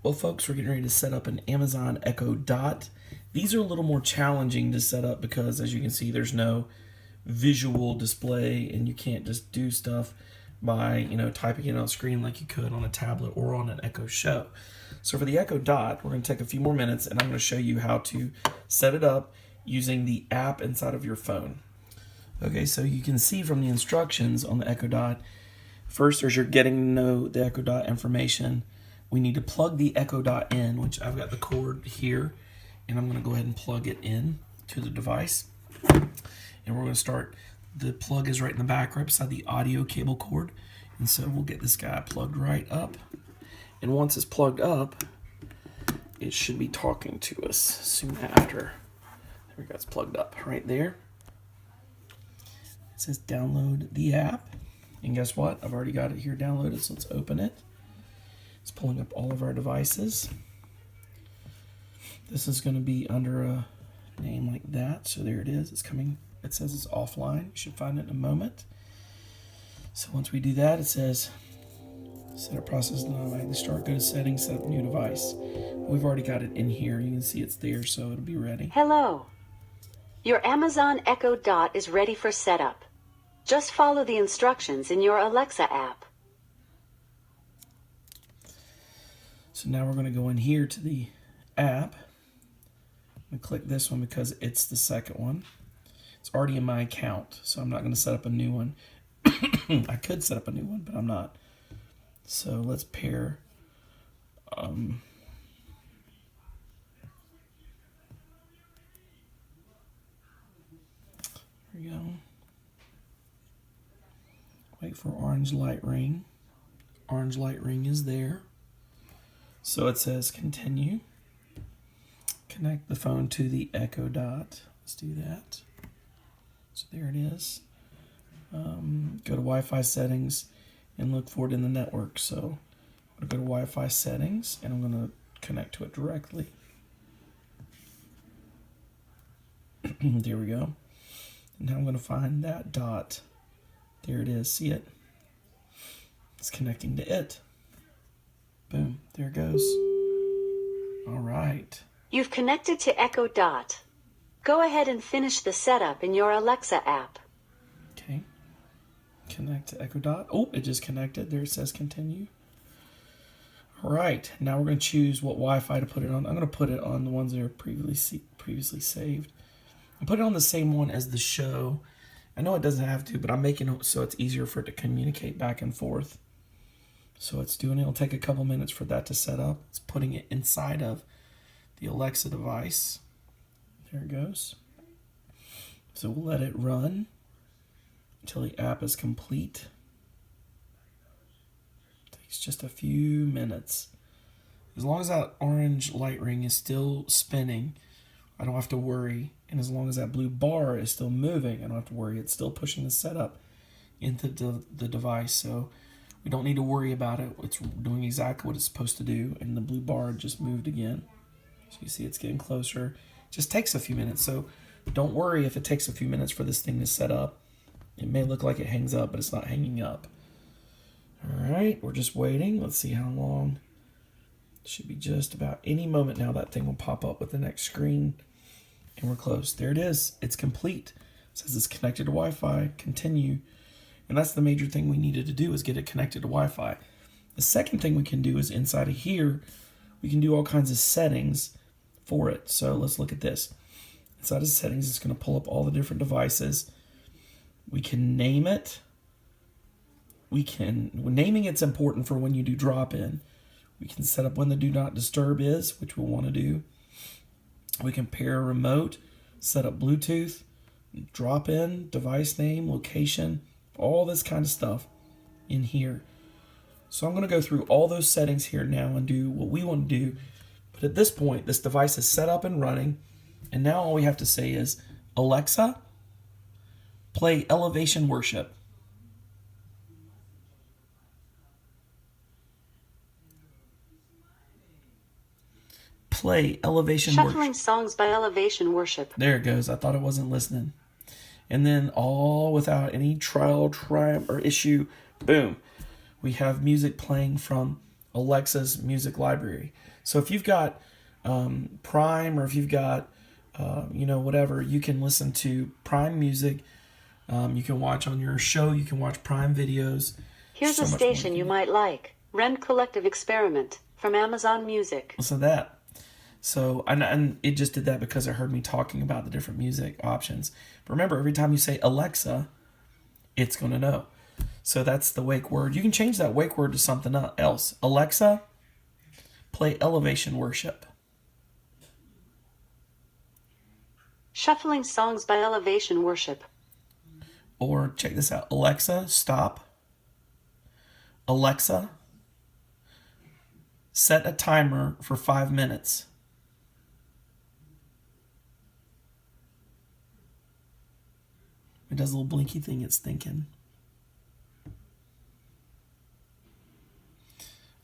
Well, folks, we're getting ready to set up an Amazon Echo Dot. These are a little more challenging to set up because, as you can see, there's no visual display, and you can't just do stuff by, typing it on a screen like you could on a tablet or on an Echo Show. So for the Echo Dot, we're going to take a few more minutes, and I'm going to show you how to set it up using the app inside of your phone. Okay, so you can see from the instructions on the Echo Dot, first there's your getting to know the Echo Dot information. We need to plug the Echo Dot in, which I've got the cord here, and I'm going to go ahead and plug it in to the device. And we're going to start, the plug is right in the back, right beside the audio cable cord. And so we'll get this guy plugged right up. And once it's plugged up, it should be talking to us soon after. There we go, it's plugged up right there. It says download the app. And guess what? I've already got it here downloaded, so let's open it. It's pulling up all of our devices. This is going to be under a name like that. So there it is. It's coming. It says it's offline. You should find it in a moment. So once we do that, it says setup process not automatically start. Go to settings, set up new device. We've already got it in here. You can see it's there, so it'll be ready. Hello. Your Amazon Echo Dot is ready for setup. Just follow the instructions in your Alexa app. So now we're going to go in here to the app and click this one because it's the second one. It's already in my account, so I'm not going to set up a new one. I could set up a new one, but I'm not. So let's pair. There we go. Wait for orange light ring. Orange light ring is there. So it says continue. Connect the phone to the Echo Dot. Let's do that. So there it is. Go to Wi-Fi settings and look for it in the network. So I'm going to go to Wi-Fi settings and I'm going to connect to it directly. There we go. And now I'm going to find that dot. There it is. See it? It's connecting to it. Boom. There it goes. All right. You've connected to Echo Dot. Go ahead and finish the setup in your Alexa app. Okay. Connect to Echo Dot. Oh, it just connected. There it says continue. All right. Now we're going to choose what Wi-Fi to put it on. I'm going to put it on the ones that are previously saved. I put it on the same one as the show. I know it doesn't have to, but I'm making it so it's easier for it to communicate back and forth. So it's doing it. It'll take a couple minutes for that to set up. It's putting it inside of the Alexa device. There it goes. So we'll let it run until the app is complete. Takes just a few minutes. As long as that orange light ring is still spinning, I don't have to worry. And as long as that blue bar is still moving, I don't have to worry. It's still pushing the setup into the device. So we don't need to worry about it. It's doing exactly what it's supposed to do. And the blue bar just moved again. So you see it's getting closer. It just takes a few minutes. So don't worry if it takes a few minutes for this thing to set up. It may look like it hangs up, but it's not hanging up. All right, we're just waiting. Let's see how long. It should be just about any moment now that thing will pop up with the next screen. And we're close. There it is. It's complete. It says it's connected to Wi-Fi. Continue. And that's the major thing we needed to do, is get it connected to Wi-Fi. The second thing we can do is inside of here, we can do all kinds of settings for it. So let's look at this. Inside of settings, it's going to pull up all the different devices. We can name it. Naming it's important for when you do drop-in. We can set up when the do not disturb is, which we'll want to do. We can pair a remote, set up Bluetooth, drop in, device name, location, all this kind of stuff in here. So I'm going to go through all those settings here now and do what we want to do. But at this point, this device is set up and running. And now all we have to say is, Alexa, play Elevation Worship. Play Elevation Worship. Shuffling songs by Elevation Worship. There it goes. I thought it wasn't listening. And then all without any trial, triumph, or issue, boom, we have music playing from Alexa's music library. So if you've got Prime, or if you've got, whatever, you can listen to Prime music. You can watch on your show. You can watch Prime videos. Here's a station you might like. Rend Collective Experiment from Amazon Music. Listen to that. So, and it just did that because it heard me talking about the different music options. But remember, every time you say Alexa, it's going to know. So that's the wake word. You can change that wake word to something else. Alexa, play Elevation Worship. Shuffling songs by Elevation Worship. Or check this out. Alexa, stop. Alexa, set a timer for 5 minutes. It does a little blinky thing it's thinking.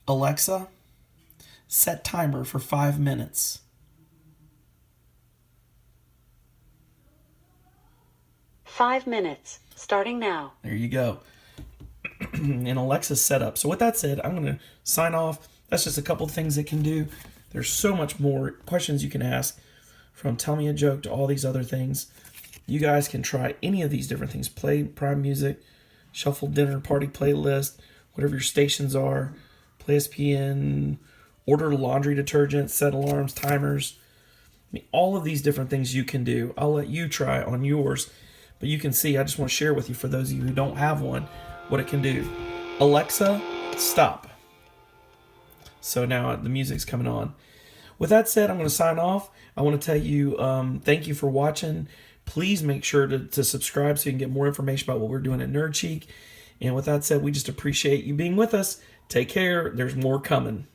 Alexa, set timer for 5 minutes. Five minutes, starting now. There you go. And Alexa's set up. So with that said, I'm going to sign off. That's just a couple of things it can do. There's so much more questions you can ask, from tell me a joke to all these other things. You guys can try any of these different things. Play Prime Music, shuffle dinner party playlist, whatever your stations are. Play ESPN, order laundry detergent, set alarms, timers. I mean, all of these different things you can do. I'll let you try on yours. But you can see, I just want to share with you, for those of you who don't have one, what it can do. Alexa, stop. So now the music's coming on. With that said, I'm going to sign off. I want to tell you thank you for watching. Please make sure to subscribe so you can get more information about what we're doing at Nerd Chic. And with that said, we just appreciate you being with us. Take care. There's more coming.